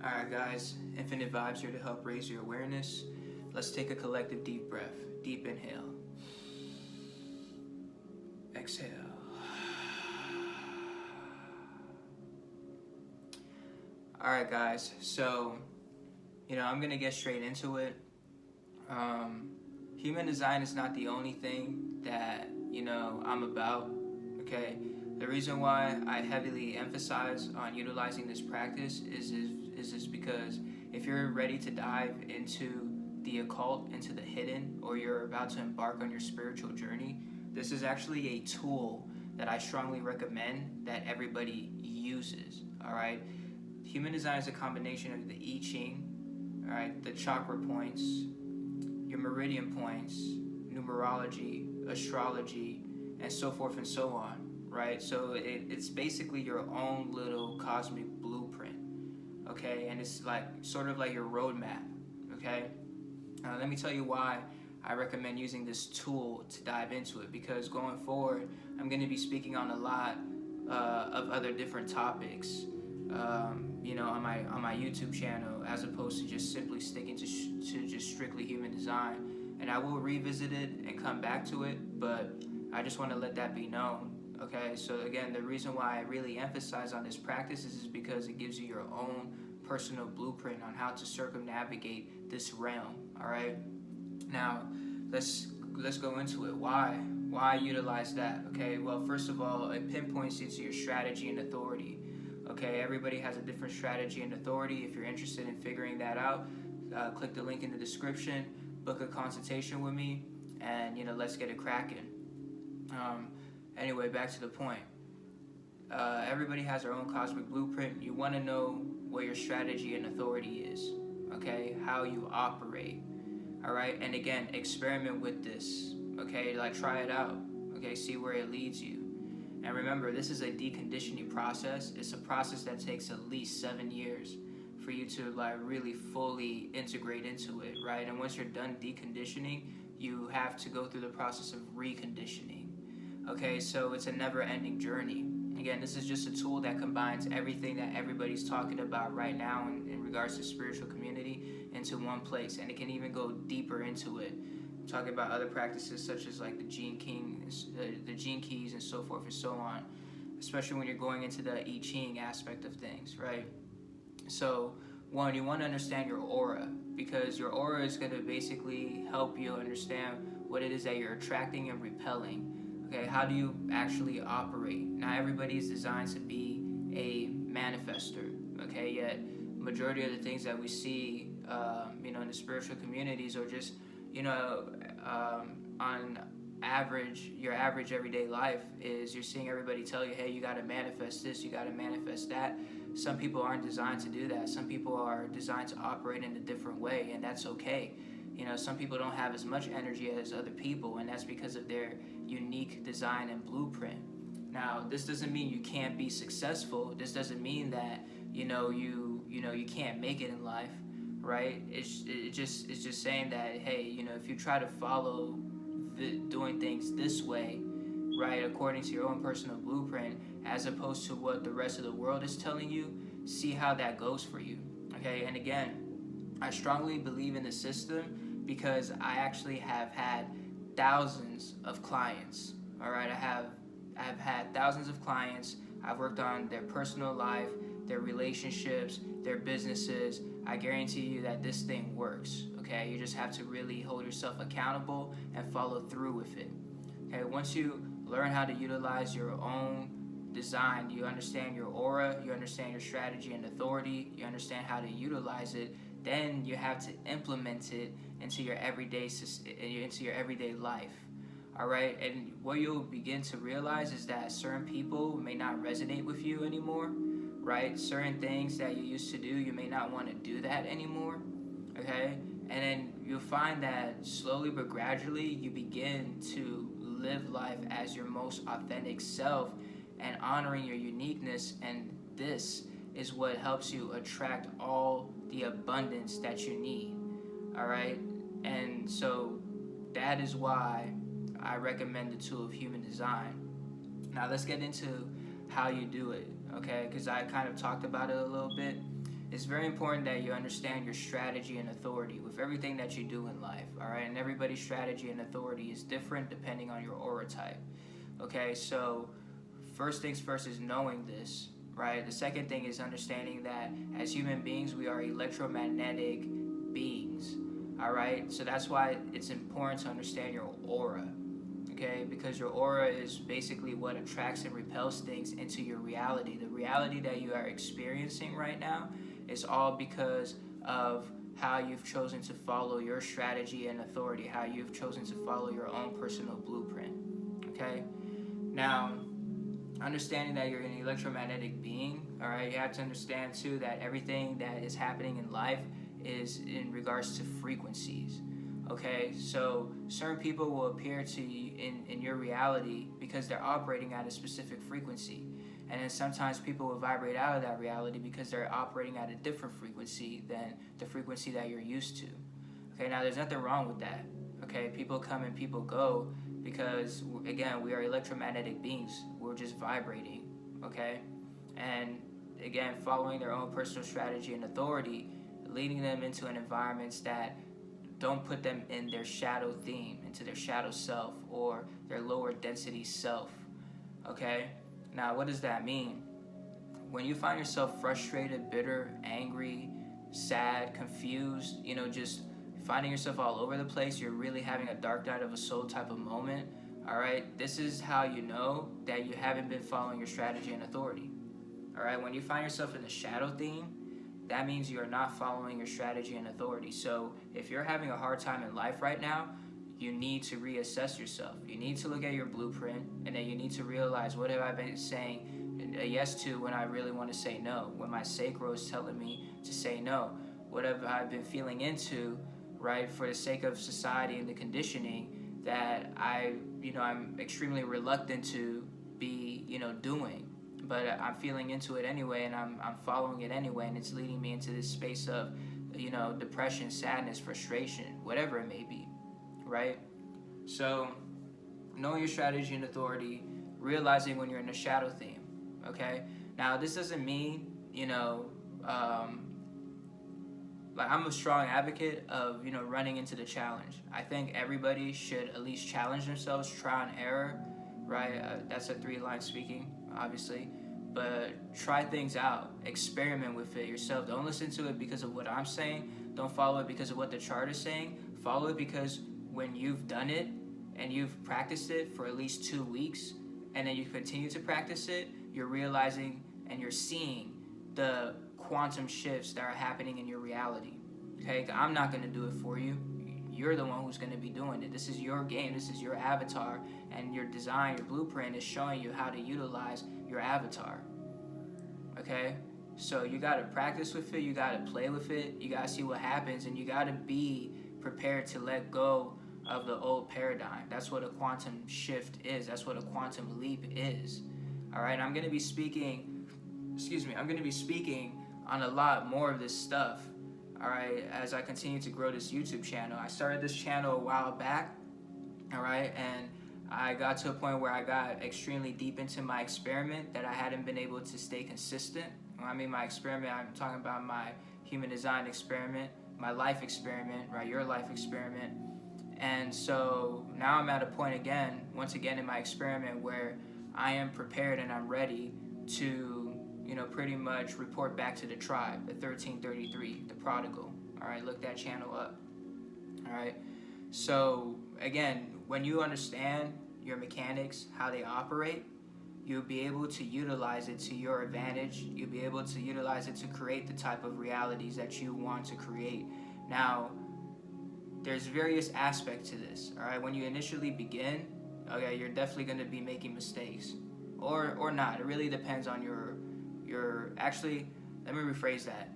Alright, guys, Infinite Vibes here to help raise your awareness. Let's take a collective deep breath. Deep inhale. Exhale. Alright, guys, so, I'm going to get straight into it. Human design is not the only thing that, I'm about, okay? The reason why I heavily emphasize on utilizing this practice is because if you're ready to dive into the occult, into the hidden, or you're about to embark on your spiritual journey, this is actually a tool that I strongly recommend that everybody uses, all right? Human design is a combination of the I Ching, all right, the chakra points, your meridian points, numerology, astrology, and so forth and so on, right? So it's basically your own little cosmic blueprint, okay? And it's like sort of like your roadmap, okay? Let me tell you why I recommend using this tool to dive into it, because going forward, I'm going to be speaking on a lot of other different topics, on my YouTube channel, as opposed to just simply sticking to just strictly human design. And I will revisit it and come back to it, but I just want to let that be known. Okay, so again, the reason why I really emphasize on this practice is because it gives you your own personal blueprint on how to circumnavigate this realm. All right, now let's go into it. Why utilize that? Okay, well, first of all, it pinpoints you to your strategy and authority. Okay, everybody has a different strategy and authority. If you're interested in figuring that out, click the link in the description, book a consultation with me, and let's get it cracking. Anyway, back to the point. Everybody has their own cosmic blueprint. You want to know what your strategy and authority is, okay? How you operate, all right? And again, experiment with this, okay? Like, try it out, okay? See where it leads you. And remember, this is a deconditioning process. It's a process that takes at least 7 years for you to really fully integrate into it, right? And once you're done deconditioning, you have to go through the process of reconditioning. Okay, so it's a never-ending journey. Again, this is just a tool that combines everything that everybody's talking about right now in regards to spiritual community into one place, and it can even go deeper into it. Talking about other practices such as like the gene keys and so forth and so on, especially when you're going into the I Ching aspect of things, right? So one, you want to understand your aura, because your aura is going to basically help you understand what it is that you're attracting and repelling. Okay, how do you actually operate? Now, everybody is designed to be a manifester, okay, yet majority of the things that we see in the spiritual communities, or just on average, your average everyday life, is you're seeing everybody tell you, hey, you got to manifest this, you got to manifest that. Some people aren't designed to do that. Some people are designed to operate in a different way, and that's okay. Some people don't have as much energy as other people, and that's because of their unique design and blueprint. Now, this doesn't mean you can't be successful. This doesn't mean that you can't make it in life, right? It's just saying that, hey, if you try to follow doing things this way, right, according to your own personal blueprint, as opposed to what the rest of the world is telling you, see how that goes for you. Okay, and again, I strongly believe in the system because I actually have had thousands of clients. All right, I've had thousands of clients. I've worked on their personal life, their relationships, their businesses. I guarantee you that this thing works. Okay, you just have to really hold yourself accountable and follow through with it. Okay, once you learn how to utilize your own design, you understand your aura, you understand your strategy and authority, you understand how to utilize it, then you have to implement it into your everyday life. All right, and what you'll begin to realize is that certain people may not resonate with you anymore, right? Certain things that you used to do, you may not want to do that anymore. Okay, and then you'll find that slowly but gradually you begin to live life as your most authentic self and honoring your uniqueness, and this is what helps you attract all the abundance that you need. All right, and so that is why I recommend the tool of human design. Now let's get into how you do it, okay? Because I kind of talked about it a little bit. it's very important that you understand your strategy and authority with everything that you do in life, all right? And everybody's strategy and authority is different depending on your aura type, okay? So first things first is knowing this, right? The second thing is understanding that as human beings, we are electromagnetic beings, all right? So that's why it's important to understand your aura, okay? Because your aura is basically what attracts and repels things into your reality. The reality that you are experiencing right now is all because of how you've chosen to follow your strategy and authority, how you've chosen to follow your own personal blueprint, okay? Now, understanding that you're an electromagnetic being, all right, you have to understand too that everything that is happening in life is in regards to frequencies, okay? So certain people will appear to you in your reality because they're operating at a specific frequency. And then sometimes people will vibrate out of that reality because they're operating at a different frequency than the frequency that you're used to. Okay, now there's nothing wrong with that. Okay, people come and people go because, again, we are electromagnetic beings. We're just vibrating, okay? And again, following their own personal strategy and authority, leading them into an environments that don't put them in their shadow theme, into their shadow self or their lower density self, okay? Now, what does that mean? When you find yourself frustrated, bitter, angry, sad, confused, just finding yourself all over the place, you're really having a dark night of a soul type of moment, all right? This is how you know that you haven't been following your strategy and authority, all right? When you find yourself in the shadow theme, that means you are not following your strategy and authority. So if you're having a hard time in life right now, you need to reassess yourself. You need to look at your blueprint, and then you need to realize, what have I been saying a yes to when I really want to say no? When my sacral is telling me to say no? What have I been feeling into, right, for the sake of society and the conditioning that I'm extremely reluctant to be, doing? But I'm feeling into it anyway, and I'm following it anyway, and it's leading me into this space of, depression, sadness, frustration, whatever it may be. Right? So, knowing your strategy and authority, realizing when you're in a shadow theme, okay? Now, this doesn't mean, like, I'm a strong advocate of, running into the challenge. I think everybody should at least challenge themselves, try and error, right? That's a 3-line speaking, obviously. But try things out, experiment with it yourself. Don't listen to it because of what I'm saying. Don't follow it because of what the chart is saying. Follow it because when you've done it and you've practiced it for at least 2 weeks, and then you continue to practice it, you're realizing and you're seeing the quantum shifts that are happening in your reality. Okay, I'm not going to do it for you. You're the one who's going to be doing it. This is your game. This is your avatar, and your design, your blueprint is showing you how to utilize your avatar. Okay, so you got to practice with it. You got to play with it. You got to see what happens, and you got to be prepared to let go of the old paradigm. That's what a quantum shift is. That's what a quantum leap is. All right, I'm going to be speaking on a lot more of this stuff, all right, as I continue to grow this YouTube channel. I started this channel a while back, all right, and I got to a point where I got extremely deep into my experiment that I hadn't been able to stay consistent. When I mean my experiment, I'm talking about my human design experiment, my life experiment, right, your life experiment. And so now I'm at a point once again in my experiment where I am prepared and I'm ready to, pretty much report back to the tribe, the 1333, the prodigal. All right, look that channel up. All right. So again, when you understand your mechanics, how they operate, you'll be able to utilize it to your advantage. You'll be able to utilize it to create the type of realities that you want to create. Now, there's various aspects to this, all right? When you initially begin, okay, you're definitely going to be making mistakes, or not. It really depends on your. Actually, let me rephrase that.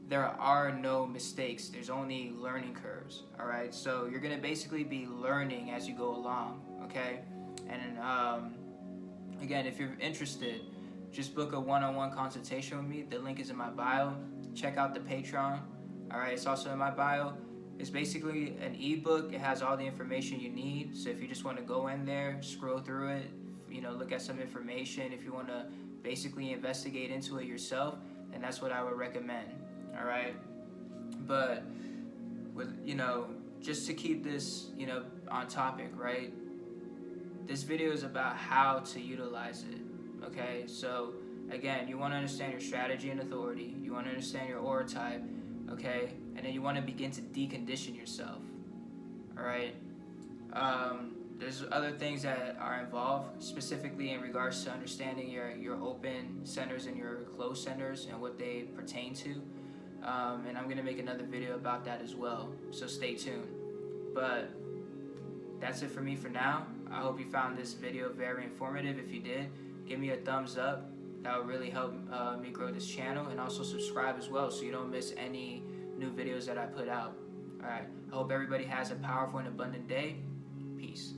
There are no mistakes. There's only learning curves, all right? So you're going to basically be learning as you go along, okay? And again, if you're interested, just book a one-on-one consultation with me. The link is in my bio. Check out the Patreon, all right? It's also in my bio. It's basically an ebook. It has all the information you need. So if you just want to go in there, scroll through it, look at some information. If you want to basically investigate into it yourself, then that's what I would recommend. All right, but with just to keep this on topic, right? This video is about how to utilize it. Okay, so again, you want to understand your strategy and authority. You want to understand your aura type. Okay, and then you want to begin to decondition yourself. All right. There's other things that are involved, specifically in regards to understanding your open centers and your closed centers and what they pertain to. And I'm going to make another video about that as well, so stay tuned. But that's it for me for now. I hope you found this video very informative. If you did, give me a thumbs up. That would really help me grow this channel, and also subscribe as well so you don't miss any new videos that I put out. Alright, I hope everybody has a powerful and abundant day. Peace.